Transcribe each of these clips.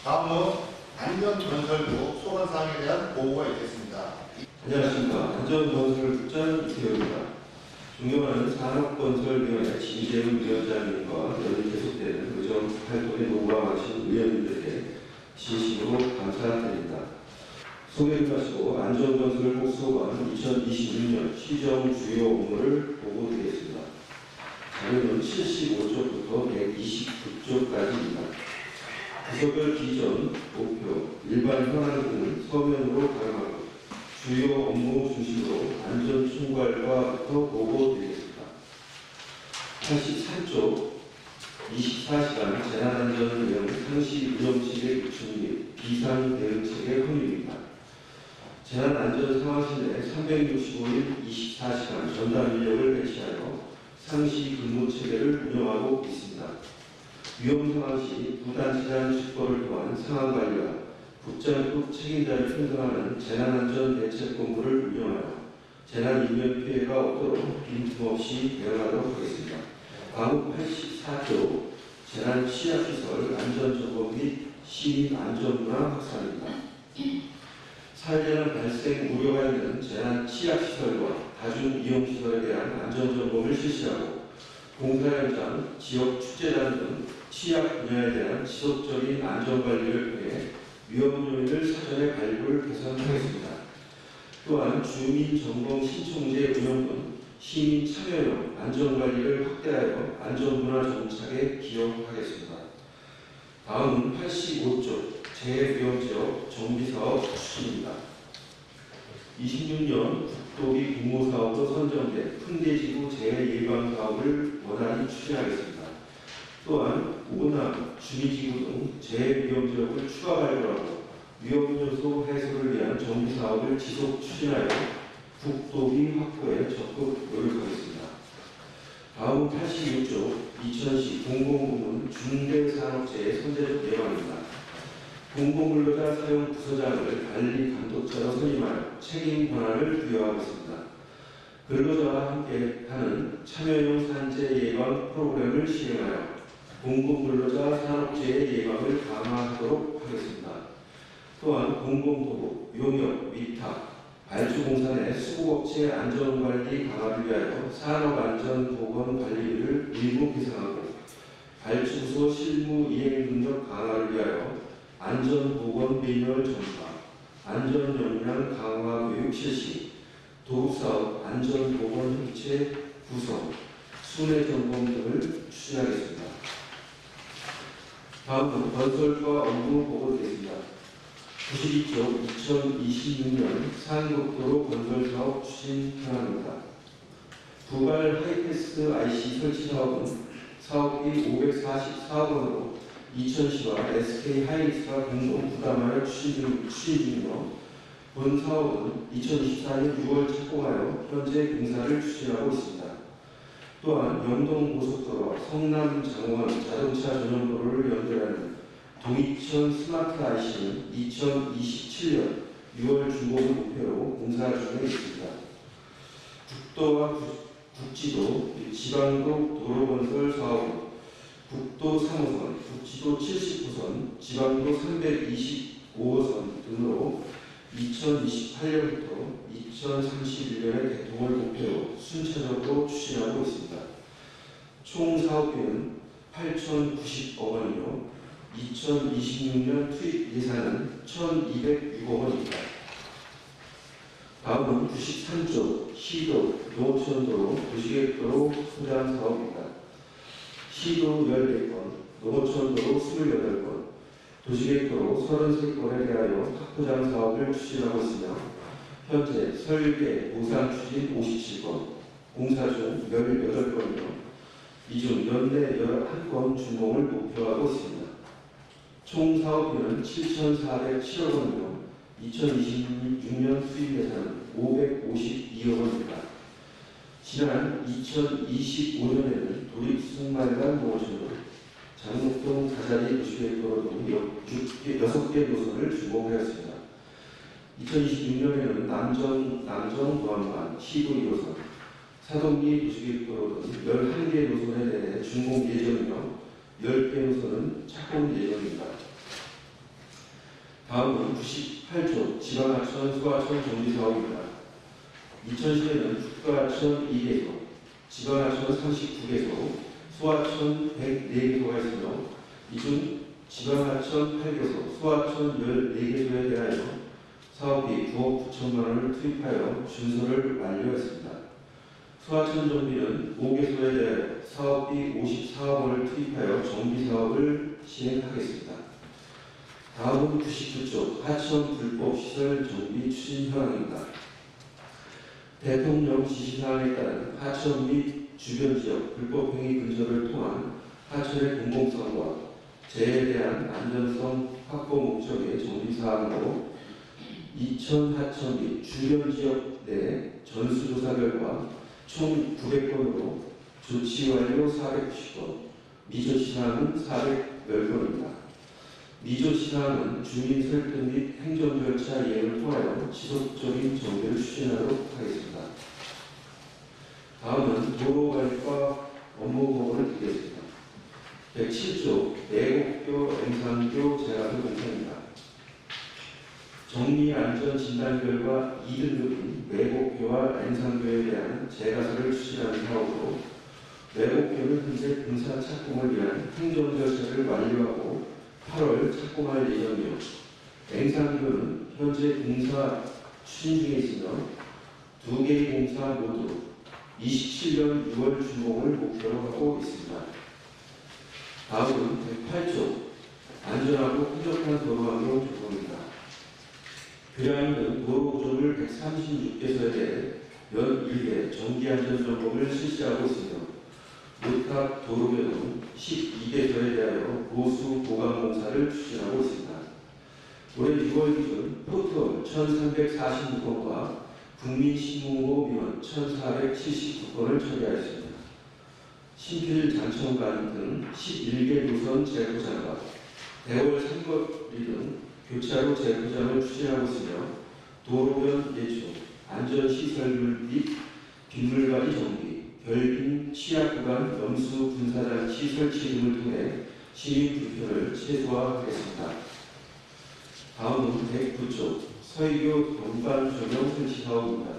다음은 안전건설부 소관사항에 대한 보고가 있겠습니다. 안녕하십니까. 안전건설국장 이태호입니다. 존경하는 산업건설위원회 진재훈 위원장님과 연이 계속되는 의정활동에 노고하신 의원님들에게 진심으로 감사드립니다. 소개를 마치고 안전건설 소관 2026년 시정 주요 업무를 보고드리겠습니다. 자료는 75쪽부터 129쪽까지입니다. 부서별 기존, 목표, 일반 현안 등을 서면으로 발표하고 주요 업무 중심으로 안전 총괄과부터 보고드리겠습니다. 83쪽 24시간 재난안전 위험 상시 운영체계 구축 및 비상 대응체계 확립입니다. 재난안전 상황실 내 365일 24시간 전담 인력을 배치하여 상시 근무 체계를 운영하고 있습니다. 위험 상황 시 부단체장 직보를 통한 상황 관리와 국장급 책임자를 편성하는 재난안전 대책본부를 운영하여 재난 인명 피해가 없도록 빈틈없이 대응하도록 하겠습니다. 다음 84조 재난 취약시설 안전점검 및 시민 안전문화 확산입니다. 사회재난 발생 우려가 있는 재난 취약시설과 다중이용시설에 대한 안전점검을 실시하고 공사 현장, 지역 축제단 등 취약 분야에 대한 지속적인 안전관리를 통해 위험 요인을 사전에 발굴 개선하겠습니다. 또한 주민 점검 신청제 운영 등 시민 참여형 안전관리를 확대하여 안전문화 정착에 기여하겠습니다. 다음은 85조 재해위험지역 정비사업 추진입니다. 26년 국도비 공모사업으로 선정된 풍대지구 재해예방사업을 원활히 추진하겠습니다. 또한 오남, 주미지구 등 재해위험지역을 추가 발굴하고 위험요소 해소를 위한 정비사업을 지속 추진하여 국도비 확보에 적극 노력하겠습니다. 다음 86조 2010 공공부문 중대산업재해 선제적 예방입니다. 공공근로자 사용 부서장을 관리 감독자로 선임하여 책임 권한을 부여하겠습니다. 근로자와 함께하는 참여형 산재 예방 프로그램을 시행하여 공공근로자 산업재해 예방을 강화하도록 하겠습니다. 또한 공공도로, 용역, 위탁, 발주공사 내 수급업체 안전관리 강화를 위하여 산업안전보건관리비를 의무 계상하고 발주소 실무 이행 능력 강화를 위하여 안전보건 매뉴얼 전파, 안전역량 강화 교육 실시, 도읍사업 안전보건 협체 구성, 순회점검 등을 추진하겠습니다. 다음은 건설과 업무 보고드리겠습니다. 92쪽 2026년 산국도로 건설사업 추진 현황입니다. 부발 하이패스 IC 설치 사업은 사업비 544억 원으로 이천시와 SK하이닉스가 공동 부담하여 추진 중이며 본 사업은 2024년 6월 착공하여 현재 공사를 추진하고 있습니다. 또한 영동고속도로와 성남장원 자동차 전용도로를 연결하는 동이천 스마트 IC는 2027년 6월 준공을 목표로 공사 중에 있습니다. 국도와 국지도, 지방도 도로건설 사업은 국도 3호선, 국지도 70호선, 지방도 325호선 등으로 2028년부터 2031년의 개통을 목표로 순차적으로 추진하고 있습니다. 총 사업비는 8,090억 원이며 2026년 투입 예산은 1,206억 원입니다. 다음은 93조 시도 농어촌도로 도시계획도로 소장 사업입니다. 시도 14건, 농어촌도로 28건, 도시계획도로 33건에 대하여 확보장 사업을 추진하고 있으며 현재 설계, 보상 추진 57건, 공사 중 18건이며 이 중 연내 11건 준공을 목표하고 있습니다. 총 사업비는 7,407억 원이며 2026년 수입 예산은 552억 원입니다. 지난 2025년에는 도립승마을간 농어촌도, 장목동 다자리 도시계획도로 등 6개 노선을 준공하였습니다. 2026년에는 남정 노암간 시도 2호선, 사동리 도시계획도로 등 11개 노선에 대해 준공 예정이며 10개 노선은 착공 예정입니다. 다음은 98조 지방하천 소하천 정비사업입니다. 2010년에는 국가하천 2개소, 지방하천 39개소, 소하천 104개소가 있으며 이 중 지방하천 8개소, 소하천 14개소에 대하여 사업비 9억 9천만 원을 투입하여 준서를 완료했습니다. 소하천 정비는 5개소에 대하여 사업비 54억 원을 투입하여 정비사업을 진행하겠습니다. 다음은 99조 하천 불법 시설 정비 추진 현황입니다. 대통령 지시사항에 따른 하천 및 주변 지역 불법 행위 근절을 통한 하천의 공공성과 재해에 대한 안전성 확보 목적의 정비사항으로 이천 하천 및 주변 지역 내 전수조사 결과 총 900건으로 조치 완료 490건, 미조치 사항은 410건입니다. 미조치 사항은 주민 설득 및 행정 절차 이행을 통하여 지속적인 정비를 추진하도록 하겠습니다. 다음은 도로관리과 업무보고를 드리겠습니다. 107조 내곡교 엠산교 재가설 공사입니다. 정리안전진단 결과 2등급인 내곡교와 엠산교에 대한 재가설을 추진하는 사업으로 내곡교는 현재 공사 착공을 위한 행정 절차를 완료하고 8월 착공할 예정이며 엠산교는 현재 공사 추진 중에 있으며 두 개의 공사 모두 27년 6월 준공을 목표로 하고 있습니다. 다음은 108조 안전하고 쾌적한 도로환경 조성입니다. 교량은 도로 구조물 136개소에 대해 연 1회 정기안전점검을 실시하고 있으며 모탑 도로교통 12개소에 대하여 보수 보강 공사를 추진하고 있습니다. 올해 6월 기준 포털 1,346건과 국민신문고 위원 1,479건을 처리하였습니다. 신필 장천간 등 11개 노선 재포장과 대월 삼거리 등 교차로 재포장을 추진하고 있으며 도로변 예초, 안전시설물 및 빗물관리 정비, 결빙 취약 구간 염수 분사장치 설치 등을 통해 시민 불편을 최소화하겠습니다. 다음은 109조 서해교 경관 조명 설치 사업입니다.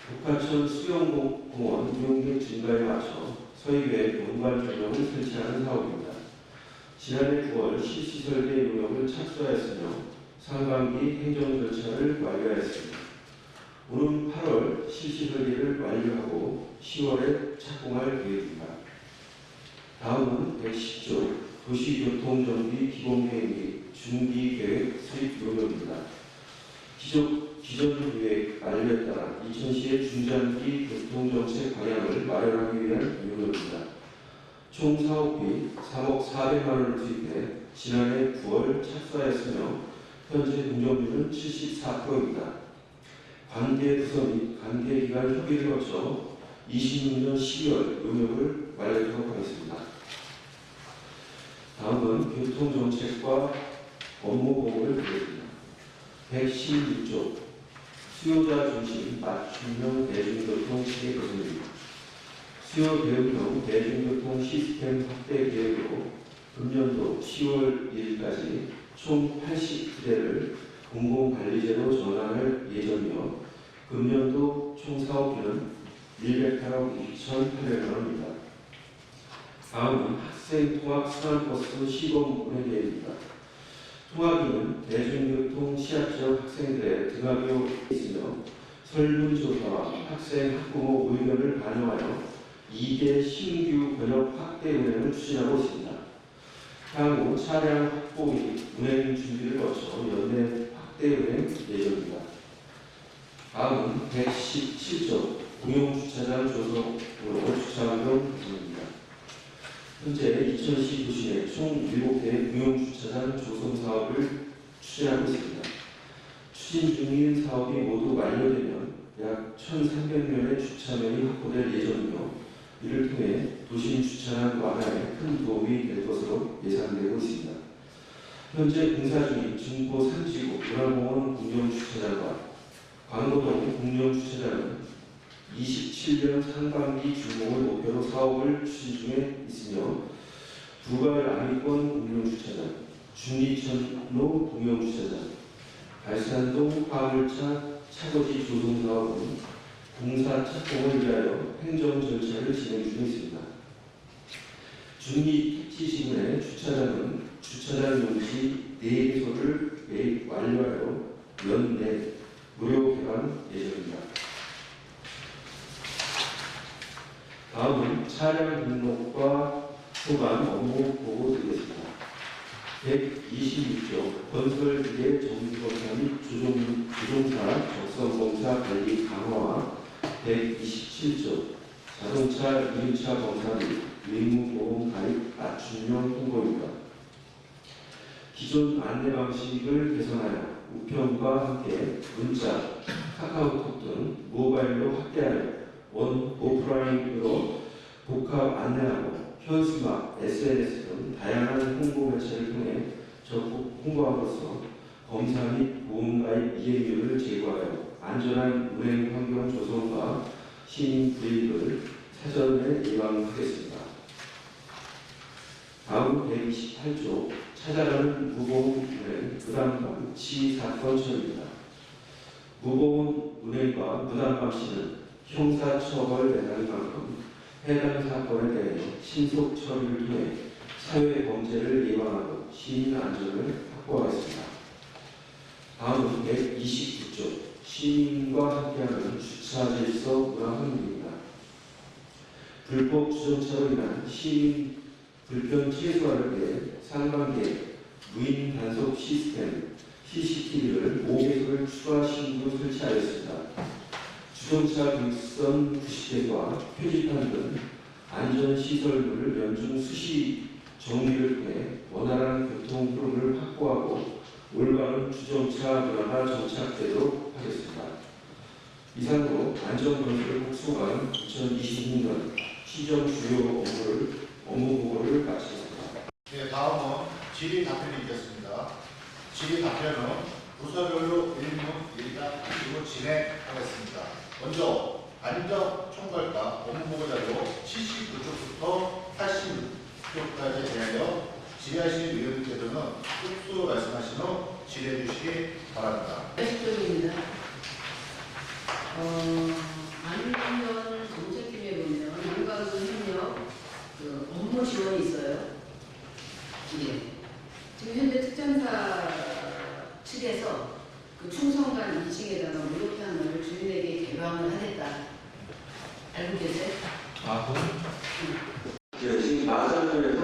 북하천 수영공원 이용객 증가에 맞춰 서해교에 경관 조명을 설치하는 사업입니다. 지난해 9월 실시 설계 용역을 착수하였으며 상반기 행정 절차를 완료하였습니다. 오는 8월 실시 설계를 완료하고 10월에 착공할 계획입니다. 다음은 110조 도시교통정비 기본계획 및 중기계획 수립 용역입니다. 기존 계획 완료에 따라 이천시의 중장기 교통정책 방향을 마련하기 위한 용역입니다. 총 사업비 3억 400만 원을 투입해 지난해 9월 착수하였으며 현재 공정률은 74%입니다. 관계 부서 및 관계기관 협의를 거쳐 26년 12월 용역을 완료하도록 하겠습니다. 다음은 교통정책과 업무보고를 드리겠습니다. 116조 수요자 중심 맞춤형 대중교통 체계 개선입니다. 수요 대응형 대중교통 시스템 확대 계획으로 금년도 10월 1일까지 총 89대를 공공관리제로 전환할 예정이며 금년도 총 사업비는 108억 2,800만 원입니다. 다음은 학생 통학 순환버스 시범 운행 계획입니다. 통학비는 대중교통 시합지역 학생들의 등하교에 있으며 설문조사와 학생 학부모 의견을 반영하여 2개 신규 번역 확대 운행을 추진하고 있습니다. 향후 차량 확보 및 운행 준비를 거쳐 연내 확대 운행 예정입니다. 다음은 117조 공용주차장 조성으로 주차환경 구성입니다. 현재 이천시 도시내 총 7개 공용주차장 조성 사업을 추진하고 있습니다. 추진 중인 사업이 모두 완료되면 약 1,300명의 주차면이 확보될 예정이며 이를 통해 도심 주차장 완화에 큰 도움이 될 것으로 예상되고 있습니다. 현재 공사 중인 중포 산지구 문화공원 공영주차장과 광고동 공영주차장은 27년 상반기 준공을 목표로 사업을 추진 중에 있으며 두발 아미권 공영주차장, 중리천로 동영주차장, 발산동 화물차 차고지 조성사업은 공사 착공을 위하여 행정 절차를 진행 중에 있습니다. 중리택지시군의 주차장은 주차장 용지 4개소를 매입 완료하여 연내 무료 개방 예정입니다. 다음은 차량 등록과 소관 업무 보고 드리겠습니다. 126조 건설기계 정비검사 및 주종사 적성검사 관리 강화와 127조 자동차 2차 검사 및 의무보험 가입 맞춤형 홍보입니다. 기존 안내 방식을 개선하여 우편과 함께 문자, 카카오톡 등 모바일로 확대하여 오프라인으로 복합 안내하고 현수막, SNS 등 다양한 홍보 매체를 통해 적극 홍보함으로써 검사 및 보험가입 이행률을 제고하여 안전한 운행 환경 조성과 시민 불이익을 사전에 예방하겠습니다. 다음 128조 찾아가는 무보험 운행 부담 방치 사건 처리입니다. 무보험 운행과 부담 방치는 형사처벌 대상인 만큼 해당 사건에 대해 신속 처리를 통해 사회 범죄를 예방하고 시민 안전을 확보하겠습니다. 다음은 129조 시민과 함께하는 주차 질서 문화 환경입니다. 불법 주정차로 인한 시민 불편 최소화를 위해 상반기에 무인 단속 시스템 CCTV를 5개소를 추가 신규 설치하였습니다. 주정차 객선 90대와 표지판 등 안전시설물을 연중 수시 정비를 통해 원활한 교통 흐름을 확보하고 올바른 주정차 문화가 정착되도록 하겠습니다. 이상으로 안전건설 국소관 2026년 시정 주요 업무 보고를 마치겠습니다. 네, 다음은 질의 답변이 있겠습니다. 질의 답변은 부서별로 1문 1당 가지고 진행하겠습니다. 먼저 안전총괄과 업무보고자료 79쪽부터 86쪽까지 대하여 질의하시는 위원님께서는 흡수 말씀하신 후 질의해 주시기 바랍니다. 80쪽입니다. 안전 정책팀에 보면 민간군 협력 업무 지원이 있어요. 예. 지금 현재 특전사 측에서 충성관 2층에다가 무료편을 주민에게 개방을 하겠다. 알고 계세요? 네, 지금 마장면에서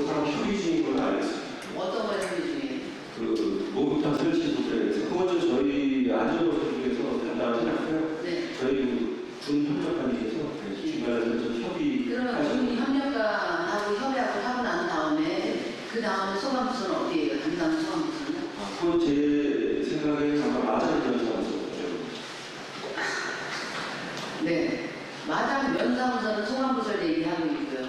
사람 협의 중인 걸로 알고 있습니다. 어떤 걸 협의 중이에요? 목욕탕 설치 부분에서 그건 저희 안전보건 중에서 담당하지 않고요. 네. 저희 군 협력관에서 중간에서 좀 협의. 그러면 군 협력관하고 협의하고 하고 난 다음에 그 다음에 소방부서는 어디에요? 담당 소방부서는? 그건 제 생각에 아마 마장면에서 네. 마당 면사무소는 소방부서를 얘기하고 있고요.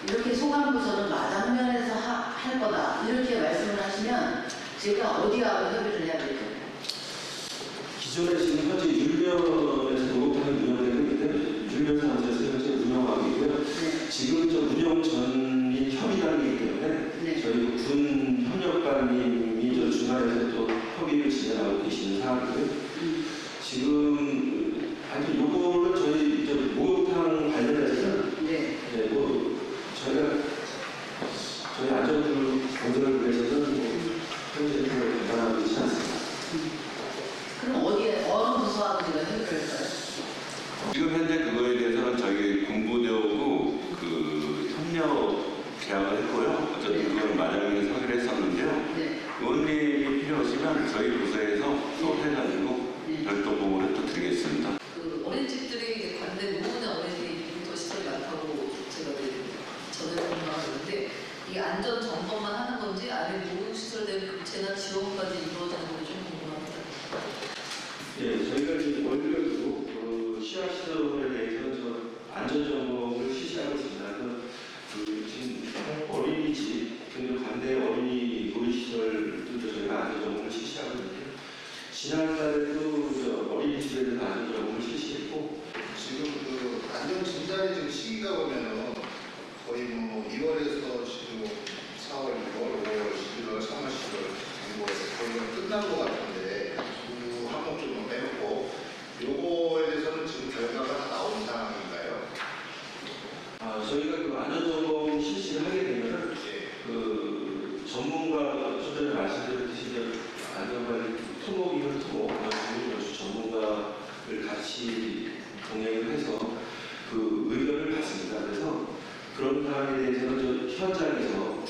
이렇게 소방부서는 마당면에서 할 거다. 이렇게 말씀을 하시면 제가 어디하고 협의를 해야 되죠? 기존에 지금 현재 율면에서 목욕탕이 운영되고 있는데 율면사무소에서 현재 운영하고 있고요. 네. 지금 저 운영 전이 협의단이기 때문에 네. 저희 군 협력관님이 저 중간에서 또 협의를 진행하고 계시는 상황이고요. 지금 아니 요거는 저희 이제 목욕탕 관련해서는 네. 네, 저희 안전부 건설을 위해서는 현재 대단하고 있지 않습니다. 그럼 어느 부서하고 제가 협의를 할까요? 지금 현재 그거에 대해서는 저희 군부대하고 협력 계약을 했고요. 어쨌든 그걸 마련을 서기로 했었는데요. 네. 의원님이 필요하시면 저희 부서에서 수업해가지고 네. 별도 보고를 또 드리겠습니다. 어린이집들이 관대 모든 어린이들이 더 시설이 많다고 제가 전에 건강하는데 이 안전 점검만 하는 건지 아니면 모든 시설된 재난 지원까지 이루어지는 건지 좀 궁금합니다. 예, 저희가 이제 월별로 시합시설에 대해서 저 안전점검을 실시하고 있습니다. 그래서 지금 어린이집, 관대 어린이 놀이시설도 저희가 안전점검을 실시하고 있는데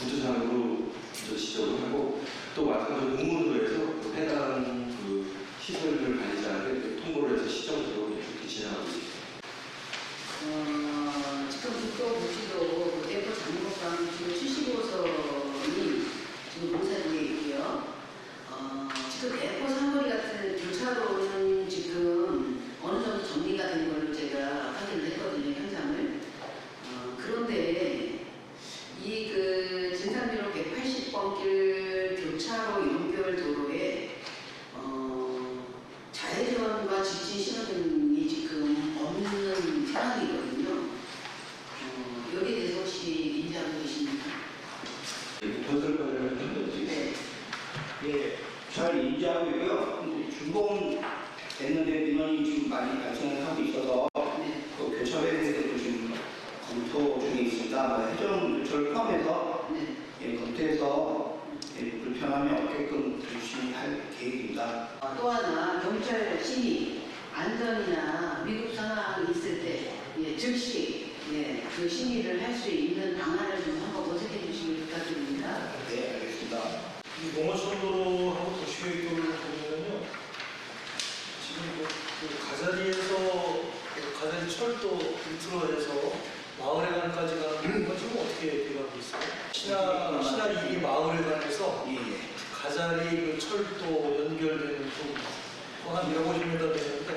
구조상으로 저 지적을 하고 또 마찬가지로 의문으로 해서 그 해당 그 시설을 관리자에게 통보를 해서 시정으로 이렇게 진행하고 있습니다. 지금 국토부지도 대포 장목강 지금 75선이 지금 공사 중에 있고요. 지금 대포 상거리 같은 교차로는 지금 어느 정도 정리가 된 걸로 제가 확인을 했거든요, 현장을. 그런데 이 그 진산비로 180번 길 교차로 연결 도로에 자해지원과 직진 신호등이 지금 없는 상황이거든요. 여기에 대해서 혹시 인지하고 계십니까? 건설 관련한 건지. 네. 예, 잘 인지하고 있고요. 근데 준공됐는데 민원이 지금 많이 발생을 하고 있어서 네. 그 교차로에 대해서도 지금 검토 중에 있습니다. 뭐 해전 교차를 포함해서 네. 예, 검토해서 예, 불편함이 없게끔 열심히 할 계획입니다. 또 하나 경찰 심의 안전이나 위급 상황이 있을 때 즉시 그 심의를 할 수 있는 방안을 좀 한번 모색해 주시길 부탁드립니다. 네, 알겠습니다. 이 농어촌도로하고 도시계획도를 보면요, 지금 그 가자리에서 가자리 철도 밑으로 해서 마을회관까지 가는 건 지금 어떻게 돼가고 있어요? 신화 2기 마을회관에서 예, 예. 가자리 그 철도 연결되는 부분, 한 150m 되는데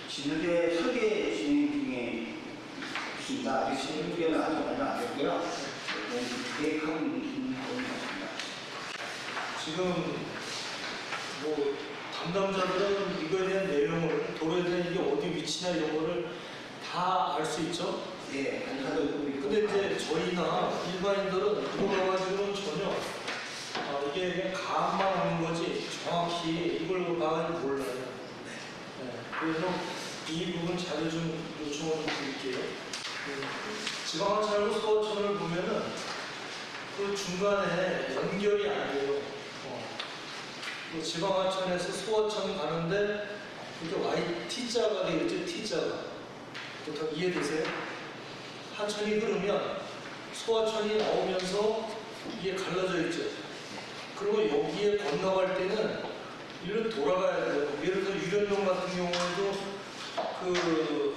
진흙의 설계 진행 중에 있습니다. 아직 진흙계는 아직 얼마 안 됐고요. 계획하고 있는 부분이 있습니다. 지금 뭐 담당자들은 이거에 대한 내용을, 도로에 대한 이게 어디 위치나 이런 거를 다 알 수 있죠? 예, 안타도 있고. 근데 이제 저희나 일반인들은 이거 봐가지고는 전혀 이게 그냥 감만 오는 거지 정확히 이걸 봐가지고 몰라요. 네. 그래서 이 부분 자료 좀 요청을 좀 드릴게요. 지방하천하고 수도하천을 보면은 그 중간에 연결이 안 돼요. 그 지방하천에서 수도하천 가는데 이게 YT자가 되겠죠, T자가. 보통 이해되세요? 하천이 흐르면 소하천이 나오면서 이게 갈라져 있죠. 그리고 여기에 건너갈 때는 이리로 돌아가야 돼요. 예를 들어 유련동 같은 경우에도 그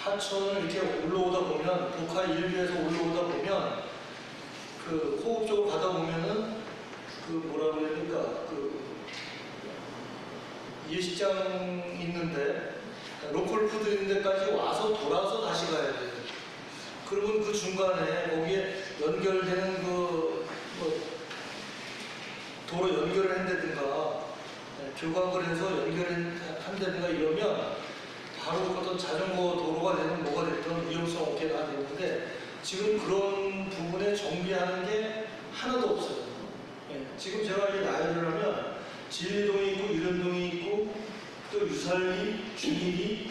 하천을 이렇게 올라오다 보면 독하 일비에서 올라오다 보면 그 호흡 쪽으로 가다 보면은 그 뭐라고 해야 될까 그 예식장 있는데 로컬 푸드 있는 데까지 와서 돌아서 다시 가야 돼요. 그러면 그 중간에 거기에 연결되는 그 뭐 도로 연결을 한다든가 교각을 해서 연결한다든가 이러면 바로 어떤 자전거 도로가 되든 뭐가 됐든 위험성 없게 다 되는데 지금 그런 부분에 정비하는 게 하나도 없어요. 지금 제가 이 나열을 하면 진리동이 있고 유련동이 있고 또 유살리, 중일리,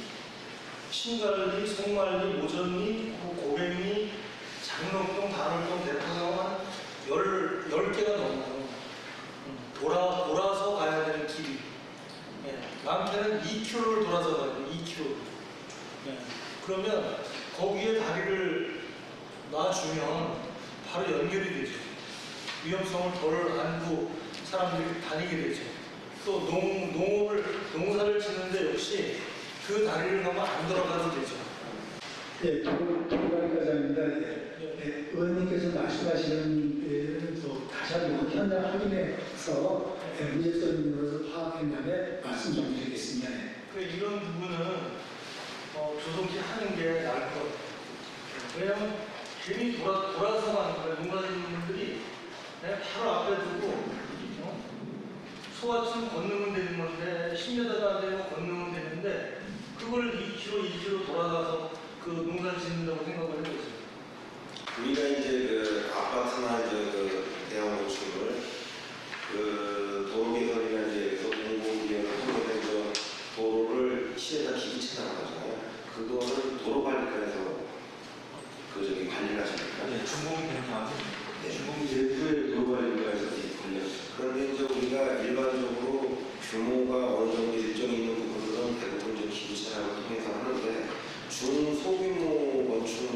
신갈리, 송말리, 모전리, 고백리, 장록동, 단월동, 대포동 한 10개가 넘어요. 돌아서 가야 되는 길이. 많게는 2km를 돌아서 가야 돼요. 2km. 그러면 거기에 다리를 놔주면 바로 연결이 되죠. 위험성을 덜 안고 사람들이 다니게 되죠. 또 농사를 짓는데 역시 그 다리를 가면 안 들어가도 되죠. 예, 도로관리과장입니다. 예, 의원님께서 말씀하시는 또 다시 한번 현장 확인해서 문제점을 파악한 다음에 말씀 좀 드리겠습니다. 그 이런 부분은 조속히 하는 게 나을 것 같아요. 왜냐하면 괜히 돌아서만 농가주민들이 바로 앞에 두고 소하천 건너면 되는 건데 10m도 안 되면 건너면 되는데 그걸 2km 돌아가서 그 농사를 짓는다고 생각을 해보세요. 우리가 이제 그 아파트나 이제 그 대형 건축을 그 도로 개설이나 이제 공공기관을 통해서 도로를 시에다 기부채 나가잖아요. 그거를 도로관리과에서 그 저기 관리를 하십니까? 네, 준공이 된 다음에 준공 제도의 도로관리과에서 관리하죠. 그런데 이제 우리가 일반적으로 규모가 어느 정도 일정 있는 부분들은 대부분 이제 기부채납을 통해서 하는데 중소규모 건축물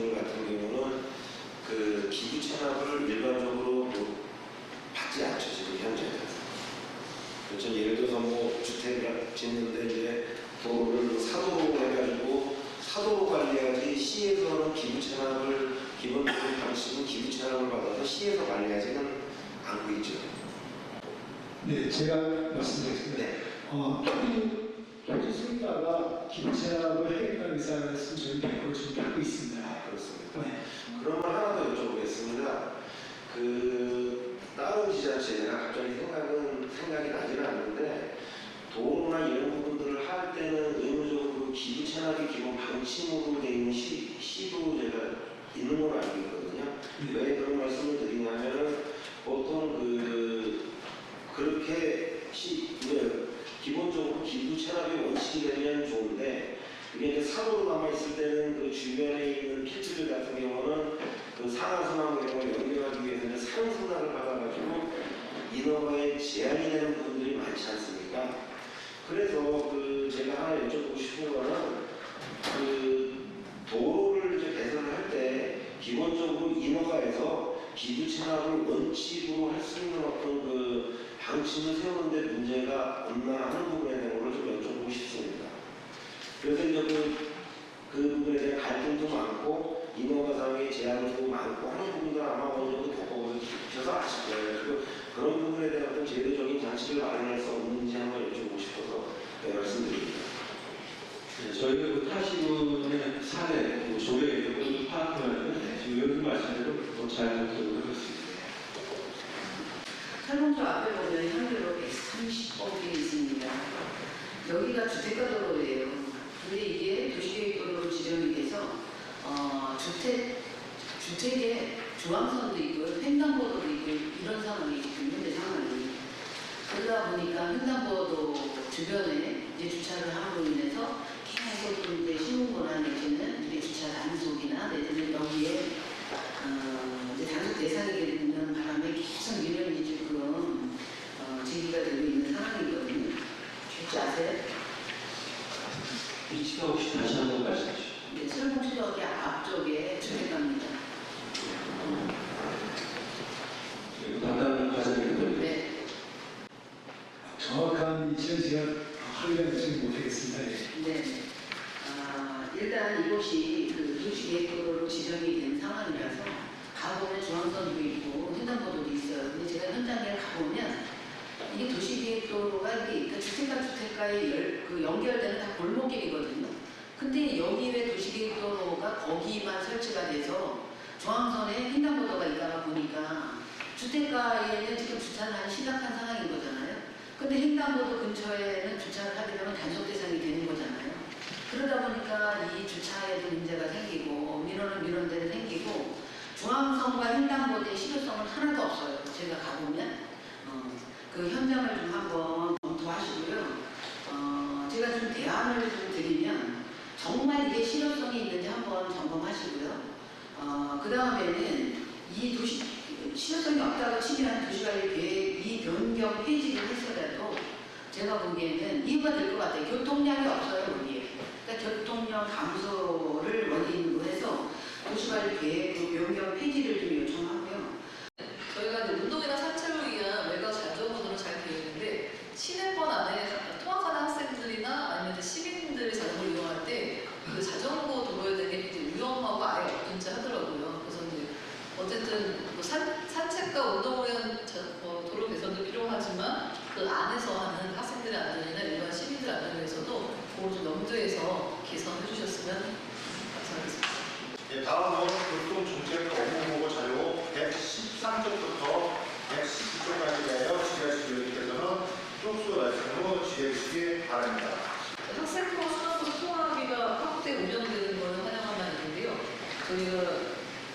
방식은 기부 차량을 받아서 시에서 관리하지는 않고 있죠. 네, 제가 말씀드리겠습니다. 네. 토지 수익자가 기부채납을 해결할 의사를 저희 100% 준비하고 있습니다. 그렇습니다. 네. 그러면 하나 더 여쭤보겠습니다. 다른 지자체나 갑자기 생각이 나지는 않는데 도로나 이런 부분들을 할 때는 의무적으로 기부 채납이 기본 방침으로 되어 있는 시도 제가 있는 걸로 알고 있거든요. 왜 그런 말씀을 드리냐면은 보통 그렇게 기본적으로 기부 채납이 원칙이 되면 좋은데 그게 이제 사고로 남아있을 때는 그 주변에 있는 필지들 같은 경우는 그 상하순환 경우를 연결하기 위해서 이제 상순환을 받아가지고 인허가에 제한이 되는 부분들이 많지 않습니까? 그래서 제가 하나 여쭤보고 싶은 거는 도로를 이제 개설을 할 때 기본적으로 인허가에서 기부 채납을 원칙으로 할 수 있는 어떤 방침을 세우는데 문제가 없나 하는 부분에 대한 것을 좀 여쭤보고 싶습니다. 그래서 이제 그 부분에 대한 갈등도 많고 인허가상의 제한도 많고 하는 부분들 아마 어느 정도 겪어보셔서 아실 거예요. 그런 부분에 대한 어떤 제도적인 장치를 마련할 수 없는지 한번 여쭤보고 싶어서 말씀드립니다. 네, 저희가 타시군의 사례, 조례 이런 것을 파악하면 지금 여기 말씀대로 잘 적용을 하겠습니다. 설문조 앞에 보면 현재로 130억이 있습니다. 여기가 주택가도로예요. 근데 이게 도시계획도로로 지정이 돼서 주택에 중앙선도 있고 횡단보도도 있고 이런 상황이 지금 현재 상황이. 그러다 보니까 횡단보도 주변에 이제 주차를 함으로 인해서 계속 이제 시민권한 내지는 이제 주차 단속이나 내지는 여기에 이제 단속 대상이 되는 바람에 계속 민원이 지금 제기가 되고 있는 상황이거든요. 혹시 아세요? 위치가 혹시 다시 한번 말씀해 주시죠. 네, 설문초등학교 앞쪽에 주택가입니다. 담당 과장님. 네. 정확한 위치는 제가 확인하지 못하겠습니다. 네. 일단 이곳이 도시계획도로로 지정이 된 상황이라서 가보면 중앙선도 있고 횡단보도도 있어요. 근데 제가 현장에 가보면 이게 도시계획도로가 이게 주택가에 연결되는 다 골목길이거든요. 근데 여기 왜 도시계획도로가 거기만 설치가 돼서 중앙선에 횡단보도가 있다가 보니까 주택가에는 지금 주차를 시작한 상황인 거잖아요. 근데 횡단보도 근처에는 주차를 하게 되면 단속 대상이 되는 거잖아요. 그러다 보니까 이 주차에도 문제가 생기고 민원은 민원대로 생기고 중앙선과 횡단보도의 실효성은 하나도 없어요. 제가 가보면 그 현장을 좀 한번 검토하시고요. 제가 좀 대안을 좀 드리면 정말 이게 실효성이 있는지 한번 점검하시고요. 그 다음에는 이 실효성이 없다고 치면 도시관리 계획이 변경 폐지를 했어도 제가 보기에는 이유가 될 것 같아요. 교통량이 없어요, 거기에. 그러니까 교통량 감소를 원인으로 해서 도시관리 계획 변경 폐지를 좀 요청하고요. 저희가 이제 운동이나 산책을 위한 외곽 자전거도로 잘 되어 있는데 시내권 안에 통학하는 학생들이나 아니면 이제 시민들이 자전거를 이용할 때 그 자전거 도로에 대한 게 이제 위험하고 아예 없든지 하더라고요. 그래서 이제 어쨌든 뭐 산책과 운동을 위한 도로 개선도 필요하지만 그 안에서 하는 학생들의 안전이나 일반 시민들 안전을 위해서도 그걸 좀 염두에서 개선해 주셨으면 감사하겠습니다. 네, 다음은 교통정책 업무보고 자료 113쪽부터 119쪽까지 되어 지혜주시께서는 쪽수 말씀으로 지혜해 주시기 바랍니다. 학생부 수능고사 통화비가 확대 운영되는 것은 환영한 바인데요. 저희가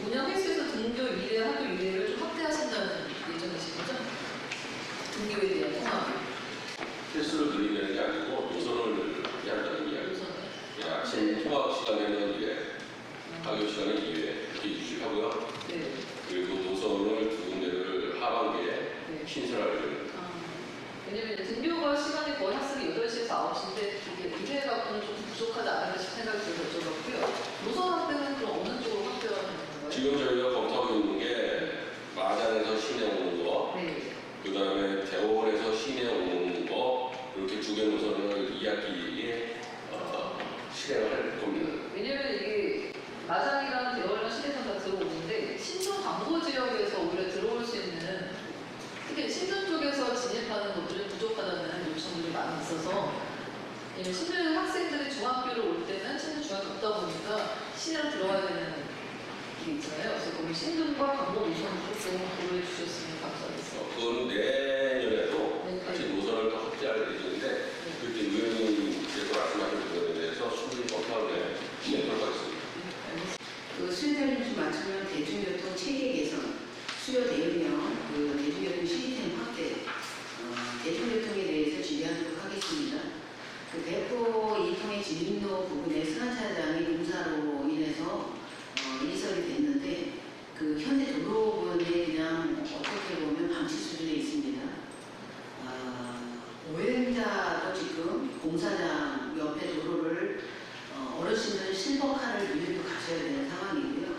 운영 횟수에서 등교 1회, 학교 1회를 좀 확대하신다는 예정이신 거죠? 등교에 대한 통화비. 횟수를 늘리는 게 아니고 노선을 한다는 이야기. 아침 통학 시간에는 1회, 학교 시간에 2회 이렇게 유지하고요. 네. 그리고 노선을 두 군데를 하반기에 네. 신설하려는. 왜냐면 등교가 시간이 거의 학생이 8시에서 9시인데 이게 2회 갖고는 좀 부족하지 않을까 싶은 생각이 들어서 여쭤봤고요. 노선 확대는 그럼 어느 쪽으로 확대하는 건가요? 지금 저희가 검토하고 있는 게 마장에서 시내 오는 거, 네. 그 다음에 대원에서 시내 오는 거, 이렇게 두 개 노선을 2학기에 실행을 할 겁니다. 왜냐면 이게 마장이랑 대원이랑 시내선 다 들어오는데 신청 있어서 신규 학생들이 중학교를 올 때는 신규 중학교 없다 보니까 시내로 들어가야 되는 게 있잖아요. 그래서 거기 신분과 방법 우선으로 좀 고려해 주셨으면 감사하겠습니다. 그거는 내년에도 네, 같이 네. 노선을 더 확대할 예정인데 그때 의원님께서 말씀하신 부분에 대해서 충분히 검토하는 진행할 것 같습니다. 그 수요자를 좀 맞추면 대중교통 체계 개선, 수요 대응형, 그 대중교통 시스템 확대, 대중교통에 대해서 준비하도록 하겠습니다. 그 대포 2통의 진입로 부분에 승하차장이 공사로 인해서 이설이 됐는데 그 현재 도로 부분에 그냥 어떻게 보면 방치 수준에 있습니다. 오행자도 지금 공사장 옆에 도로를 어르신들 실버카를 밀고 가셔야 되는 상황이고요.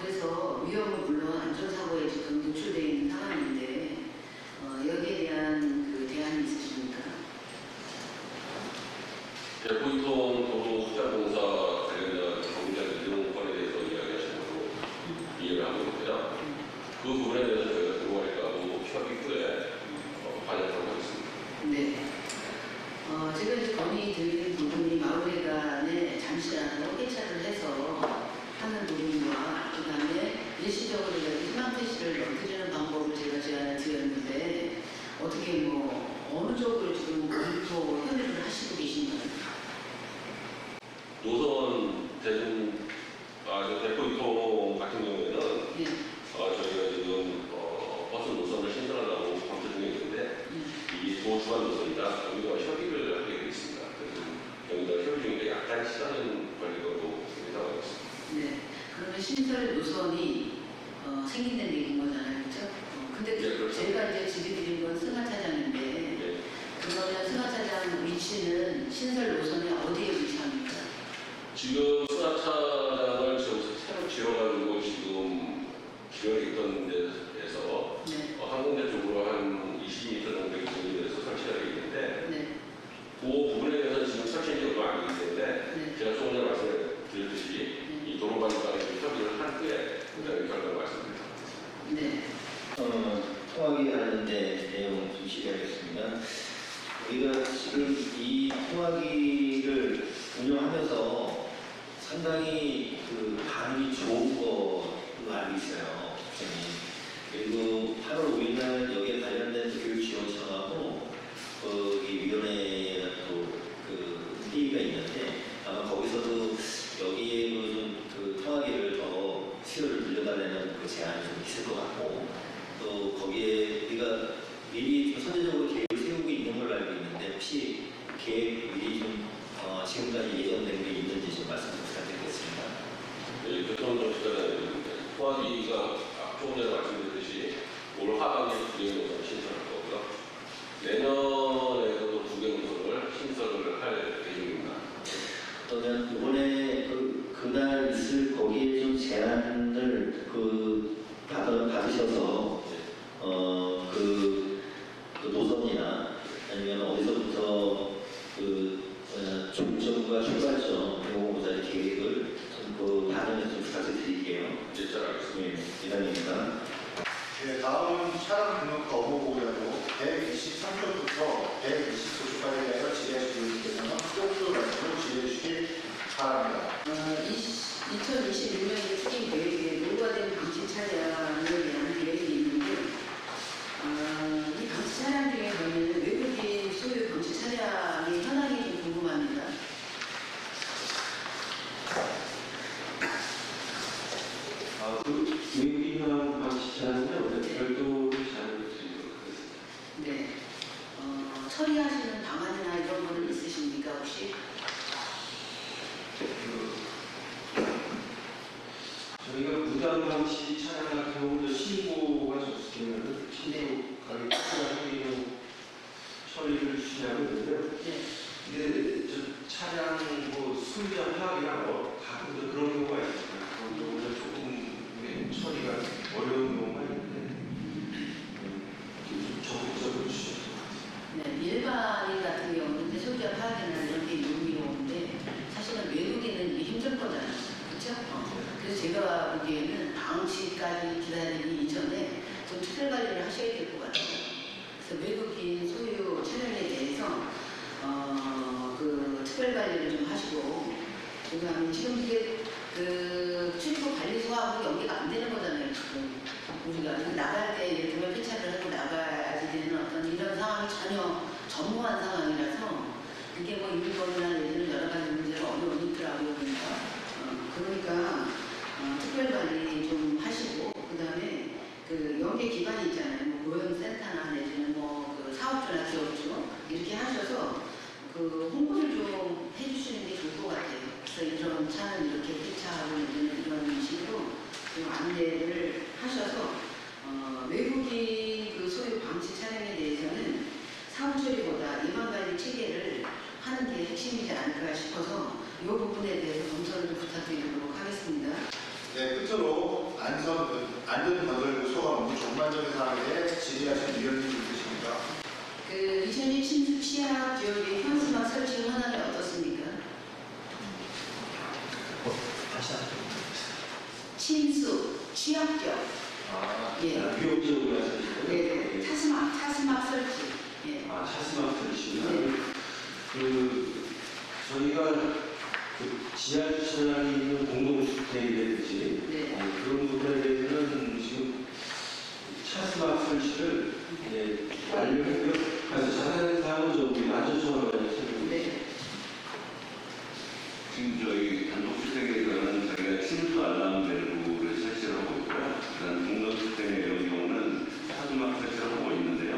그래서 위험은 물론 안전사고에 지금 노출되어 있는 상황인데 여기에 대한 그 대안이 있으십니까? 대포이통 도로 후자공사 관련된 경쟁 이용권에 대해서 이야기하신 걸로 이해를 하고 있고요. 그 부분에 대해서 저희가 들어가니까 협의 후에 반영하도록 하겠습니다. 네. 제가 이제 건의드리는 부분이 마을회관에 잠시라도 회차를 해서 하는 부분과 그 다음에 일시적으로 희망퇴실을 넘겨주는 방법을 제가 제안을 드렸는데 어떻게 어느 쪽으로 지금 검토 협의를 하시고 계신가요? 노선 대포이통 같은 경우에는 예. 저희가 지금 버스 노선을 신설하려고 검토 중에 있는데 이 도주간 노선이라 경기도와 협의를 하게 되어 있습니다. 그래서 경기도와 협의 중인데 약간 시간은 걸리고 나와 있습니다. 네. 그러면 신설 노선이 생긴다는 얘기인 거잖아요. 그렇죠? 근데 네, 그렇죠. 제가 이제 지급드린 건 승하차장인데 네. 그러면 승하차장 위치는 신설 노선에 어디에 위치합니까? 지금 승하차장을 새로 지어가지고 지금 지어져 있던 데에서 네. 한 군데 쪽으로 한 20m 정도 이동이 돼서 설치가 되어 있는데 네. 그 부분에 대해서 지금 설치한 지 얼마 안 되기 때문에 네. 제가 조금 전에 말씀드렸듯이 이 도로관리과에 협의를 한 후에 그다음에 결과를 말씀드립니다. 네. 통화기 하는데 내용 좀 시작하겠습니다. 우리가 지금 이 통화기를 운영하면서 상당히 그 반응이 좋은 걸로 알고 있어요. 그리고 8월 5일 날 여기에 관련된 교육지원청하고 이 위원회에 또그 회의가 있는데 아마 거기서도 여기에 그 통화기를 더 수요를 늘려달라는 그 제안이 좀 있을 것 같고 또 거기에 우리가 미리 좀 선제적으로 계획을 세우고 있는 걸로 알고 있는데 혹시 계획 미리 좀 지금까지 예정된 게 있는지 좀 말씀 부탁드리겠습니다. 네, 교통정책과는 통화기가 조금 전에 말씀드렸듯이 올 하반기에 2개 노선을 신설할 거고요. 내년에도 2개 노선을 신설을 할 예정입니다. 그러면 이번에 그날 있을 거기에 좀 제안을 받으셔서 그 노선이나 아니면 어디서부터 종점과 출발점 이런 계획을 좀 다음에 좀 부탁드릴게요. 네, 잘 알겠습니다. 이상입니다. 네, 다음은 차량 등록 거부 보호자로 123조부터 129조까지 대하여 지혜주님께서는 쪽수 말씀을 지혜주시기 바랍니다. 2021년 추진 계획에 노후화된 방치 차량을 위한 계획이 있는데 이 방치 차량 중에 보면 외국인 소유 방치 차량의 현황이 좀 궁금합니다. 그 외국인형 방치차는요, 별도로 제안을 드리도록 하겠습니다. 네. 처리하시는 방안이나 이런 거는 있으십니까 혹시? 저희가 무단 방치 차량 같은 경우는 신고가 접수되면 신고 가게 특별한 처리를 주시냐고 했는데요. 네. 근데 차량 수량 파악이나 가끔 그런 경우가 있어요. 그런 경우는 조금 처리가 어려운 경우가 있는데 좀 적극적으로 주셔서. 네, 일반인 같은 경우는 소유자 파악이나 이런 게 용이로운데 사실은 외국인은 이게 힘들 거잖아요. 그렇죠? 그래서 제가 보기에는 방치까지 기다리기 이전에 좀 차량 관리를 하셔야 될 것 같아요. 그래서 외국인 소유 차량에 대해서 특별 관리를 좀 하시고, 그다음에 지금 이게 그 출입국 관리소하고 연계가 안 되는 거잖아요. 지금 우리가 나갈 때 예를 들면 폐차를 하고 나가야지 되는 어떤 이런 상황이 전혀 전무한 상황이라서 이게 뭐 인권이나 내지는 여러 가지 문제가 어려움이 있더라고요. 그러니까 특별 관리 좀 하시고, 그다음에 그 연계 기관이 있잖아요. 뭐 고용센터나 내지는 뭐 그 사업주나 기업주 이렇게 하셔서 그 홍보를 좀 해주시는 게 좋을 것 같아요. 그래서 이런 차는 이렇게 폐차하고 이런 식으로 좀 안내를 하셔서 외국인 그 소유 방치 차량에 대해서는 사후 처리보다 예방 관리 체계를 하는 게 핵심이지 않을까 싶어서 이 부분에 대해서 검토를 좀 부탁드리도록 하겠습니다. 네, 끝으로 안전건설 소방부 전반적인 사항에 질의하신 위원님 있으십니까? 그 2000년 침수 취약 지역의 현수막 설치 현황이 어떻습니까? 다시 하죠. 침수 취약 지역. 예. 위협적으로 하시는 네, 차수막 설치. 예. 차스막 설치는 저희가 지하 주차장이 있는 공동주택이라든지 네. 그런 부분에 대해서는 지금 차스막 설치를 완료했고요. 그래서 자세한 사항은 좀 낮춰서 네. 지금 저희 단독주택에서는 저희가 침수 알람 밸브를 설치를 하고 있고요. 그다음 공동주택의 이런 경우는 차수막 설치를 하고 있는데요.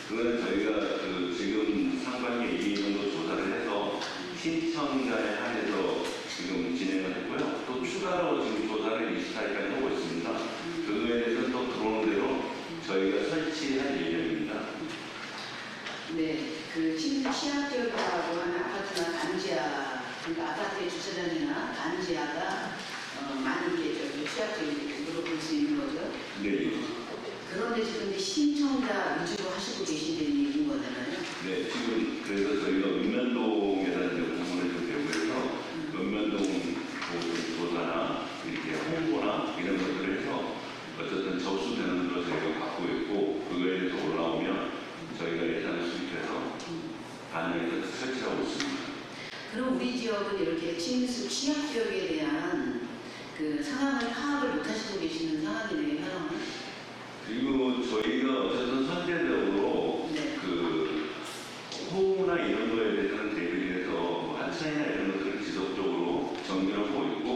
그거는 저희가 그 지금 상반기 2회 정도 조사를 해서 신청자에 한해서 지금 진행을 했고요. 또 추가로 지금 조사를 24일까지 하고 있습니다. 그거에 대해서 또 들어오는 대로 저희가 설치할 예정입니다. 네, 그 침수 취약 지역이라고 하는 아파트나 단지하, 그러니까 아파트의 주차장이나 단지하가 많이 이게 취약 지역으로 볼 수 있는 거죠. 네. 그런데 지금 이제 신청자 위주로 하시고 계신다는 얘기인 거잖아요. 네, 지금 그래서 저희가 읍면동에다 이제 부분을 좀 배우해서 읍면동 조사나 이렇게 홍보나 이런 것들을 해서 어쨌든 접수되는 대로 저희가 받고 있고 그거에 대해서 올라오면 저희가 예산을 수립해서 반영해서 설치하고 있습니다. 그럼 우리 지역은 이렇게 침수 취약 지역에 대한 그 상황을 파악을 못 하시고 계시는 상황이네요, 현황은. 그리고 저희가 어쨌든 선제적으로 네. 그 호우나 이런 거에 대해서는 대비해서 뭐 하천이나 이런 것들을 지속적으로 정비하고 있고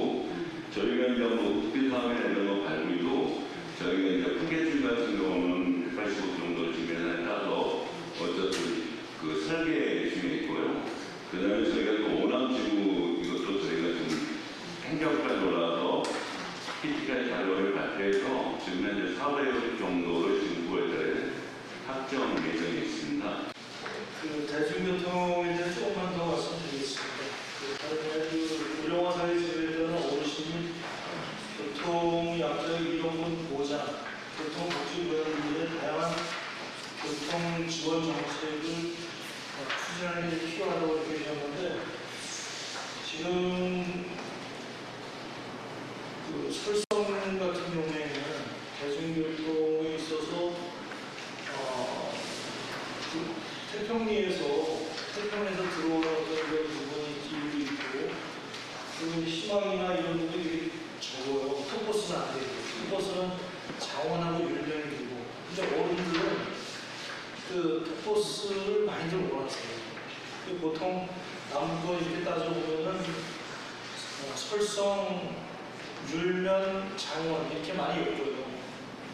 저희가 이제 뭐 흙길 사업이나 이런 거 발굴도 저희가 이제 풍계줄 같은 경우는 185 정도 지면에 따서 어쨌든 그 설계 중에 있고요. 그 다음에 저희가 또 오남지구 이것도 저희가 좀 행정까지 올라와서 PT까지 자료를 발표해서 지금 현재 400여 정도를 지금 9월달에 확정 예정이 있습니다. 그 대중교통에 대해 조금만 더 말씀드리겠습니다. 그 우령화 사회지구에서는 어르신이 교통 약자 이동권 보장, 교통복지위원회의 다양한 교통 지원 정책을 추진하는 게 필요하다고 느끼셨는데 지금 그 설성 같은 경우에는 대중교통에 있어서 그 태평리에서 들어오는 어떤 그런 부분이 있고 그리고 희망이나 이런 부분이 적어요. 톱버스는 안 되고 톱버스는 장원하고 율령이 되고 근데 어른들은 그 톱버스를 많이들 원하세요. 보통 남부 이렇게 따져보면은 설성, 율면, 장원 이렇게 많이 엮어요.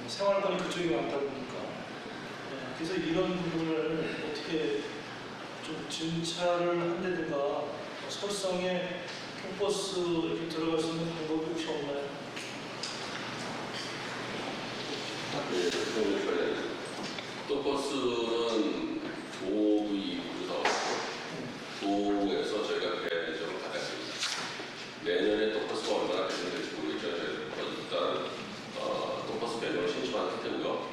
생활권이 그쪽이 많다 보니까. 그래서 이런 부분을 어떻게 좀 진찰을 한다든가 설성에 톱버스 이렇게 들어갈 수 있는 방법이 혹시 없나요? 네, 톱버스는 조의부터 도에서 저희가 배정을 받았습니다. 내년에 톱버스가 얼마나 배정될지 모르겠죠. 일단 톱버스 배정을 신청한 상태고요.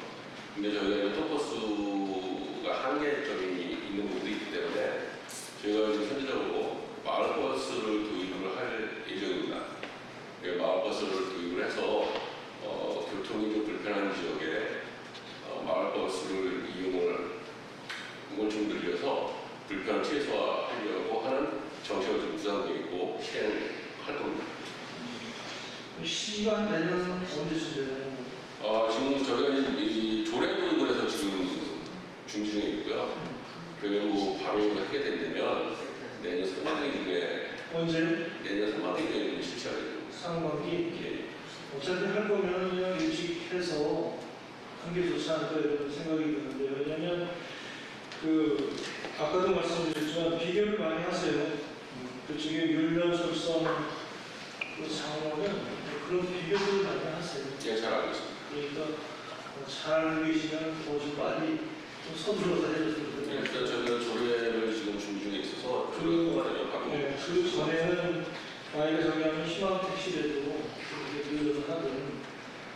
근데 저희가 톱버스가 한계점이 있는 부분도 있기 때문에 저희가 지금 현재적으로 마을버스를 도입을 할 예정입니다. 마을버스를 도입을 해서 교통이 좀 불편한 지역에 마을버스를 이용을 좀 늘려서 불편을 최소화하려고 하는 시간 내는 언제쯤 되나요? 지금 저희가 이 조례도입에서 지금 준비 중에 있고요. 그러면 뭐 바로 하게 된다면 내년 상반기 중에 내년 상반기 중에 실시하게 됩니다. 상반기? 예. 어차피 할 거면 그냥 일찍 해서 한 게 좋지 않을까 이런 생각이 드는데, 왜냐면 아까도 말씀드렸지만 비교를 많이 하세요. 그쪽에 율면설성 상황은 그런 비교들을 많이 하세요. 예, 잘 알고 있습니다. 그러니까 잘 계시면 더 좀 빨리 좀 서둘러서 해줬으면 예, 좋겠어요. 일단 저희가 조례를 지금 준비 중에 있어서 그거는 바로 그 전에는 나이가 정하면 희망 택시라도 이렇게 들려서 하든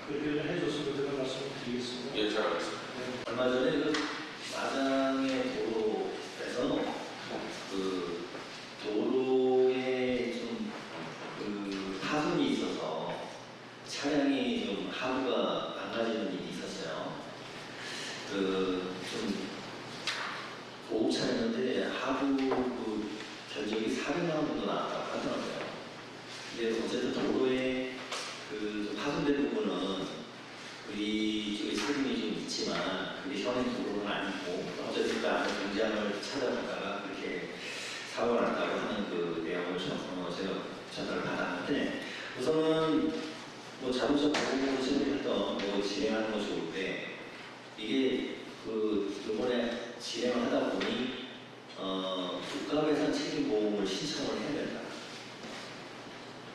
그렇게 좀 해줬으면 제가 말씀을 드리겠습니다. 예, 잘 알고 있습니다. 얼마 전에 그 마장의 도로에서 그 도로에 좀 파손이 있어서 차량이 좀 하부가 망가지는 일이 있었어요. 좀 고급차였는데 하부 견적이 400만 원 정도 나왔다고 하더라고요. 근데 어쨌든 도로에 파손된 부분은 이쪽에 책임이 좀 있지만 그게 현행 도로는 아니고 어쨌든 그 안에 공장을 찾아보다가 그렇게 사고가 났다고 하는 그 내용을 제가 전달을 받았는데, 우선은 뭐 자동차 보험으로 진행했던 진행하는 건 좋은데, 이게 이번에 진행을 하다 보니 국가배상 책임보험을 신청을 해야 된다,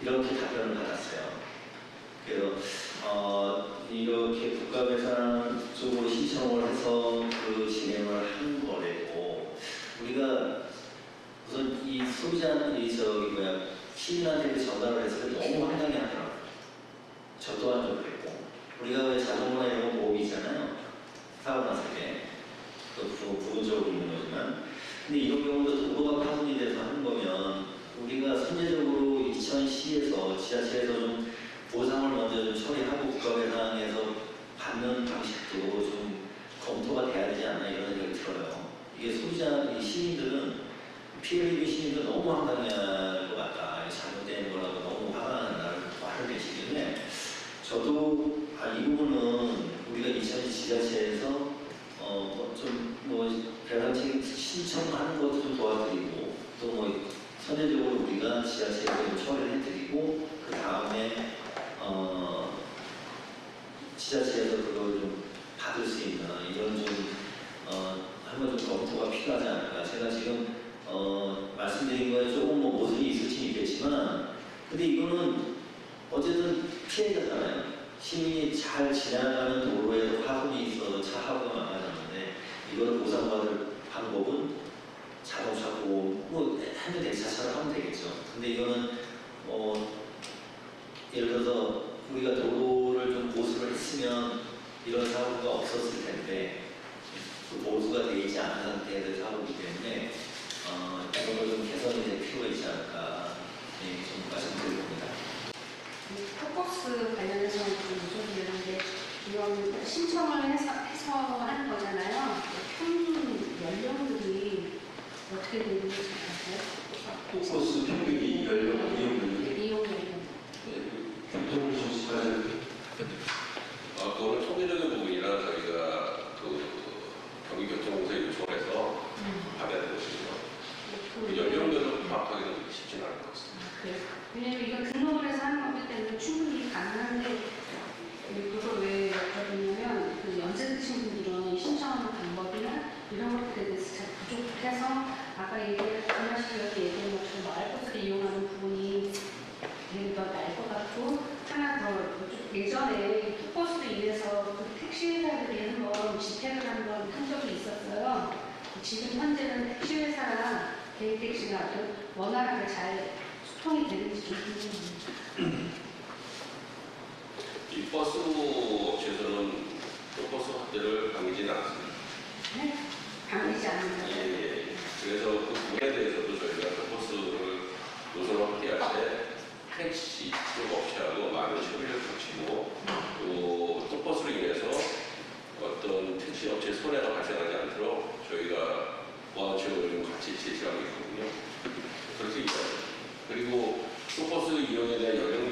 이렇게 답변을 받았어요. 그래서 이렇게 국가배상 쪽으로 신청을 해서 진행을 한 거래고, 우리가 우선 이 시민한테 전달을 했을 때 너무 황당해 하더라고요. 저 또한 좀 그랬고, 우리가 왜 자동차 이런 거 보험이 있잖아요. 사고 났을 때 부분적으로 있는 거지만, 근데 이런 경우도 도로가 파손이 돼서 하는 거면 우리가 선제적으로 이천시에서 지자체에서 좀 보상을 먼저 좀 처리하고 국가배상에서 받는 방식도 좀 검토가 돼야 되지 않나 이런 생각이 들어요. 이게 이 시민들은 피해를 입은 시민들 너무 황당해할 것 같다. 잘못된 거라고 너무 화가 나는 말을 내시길래, 저도 이 부분은 우리가 이천시 지자체에서 배상 책임 신청하는 것도 좀 도와드리고, 또 선제적으로 우리가 지자체에서 처리를 해드리고, 그 다음에 지자체에서 그걸 좀 받을 수 있는 이런 한번 좀 검토가 필요하지 않을까. 제가 지금 말씀드린 거에 조금 모순이 있을 수 있겠지만, 근데 이거는 어쨌든 피해자잖아요. 시민이 잘 지나가는 도로에도 파손이 있어서 차하고가 망가졌는데, 이걸 보상받을 방법은 자동차 보험, 핸드 대차차를 하면 되겠죠. 근데 이거는 예를 들어서 우리가 도로를 좀 보수를 했으면 이런 사고가 없었을 텐데, 보수가 되어 있지 않은 상태에서 사고이기 때문에 이런 걸 좀 개선이 될 필요가 있지 않을까, 좀 말씀드릴 겁니다. 톡버스 관련해서 좀 여쭤보는데, 이건 신청을 해서 하는 거잖아요. 평균 연령들이 어떻게 되는지 잘 아세요? 버스 평균 연령 이용 연령. 교통을 조심하지. 그거는 통계적인 부분이라 저희가 경기교통공사에 요청해서 받아야 되거든요. 연령별로 파악하기는 쉽지는 않을 것 같습니다. 그래요? 왜냐면 이건 등록을 해서 하는 거기 때문에 충분히 가능한데, 그걸 왜 여쭤보냐면 연세 드신 분들은 신청하는 방법이나 이런 것들에 대해서 잘 부족해서, 아까 말씀하시면서 얘기한 것처럼 마을버스를 이용하는 부분이 되게 더 나을 것 같고, 하나 더 예전에 톡버스로 인해서 택시회사들이 한번 집행을 한번 한 적이 있었어요. 지금 현재는 택시회사랑 개인택시가 아주 원활하게 잘 소통이 되는지 좀 궁금합니다. 이 버스 업체에서는 버스 확대를 강요하지는 않습니다. 네? 강요하지 않는 거죠? 예. 그래서 그 부분에 대해서도 저희가 버스를 노선을 확대할 때 택시 쪽 업체하고 많은 협의를 거치고, 또 버스로 인해서 어떤 택시 업체 손해가 발생하지 않도록 저희가 보안책을 좀 같이 제시하고 있거든요. 그렇게 있어요. 그리고 버스 이용에 대한 연령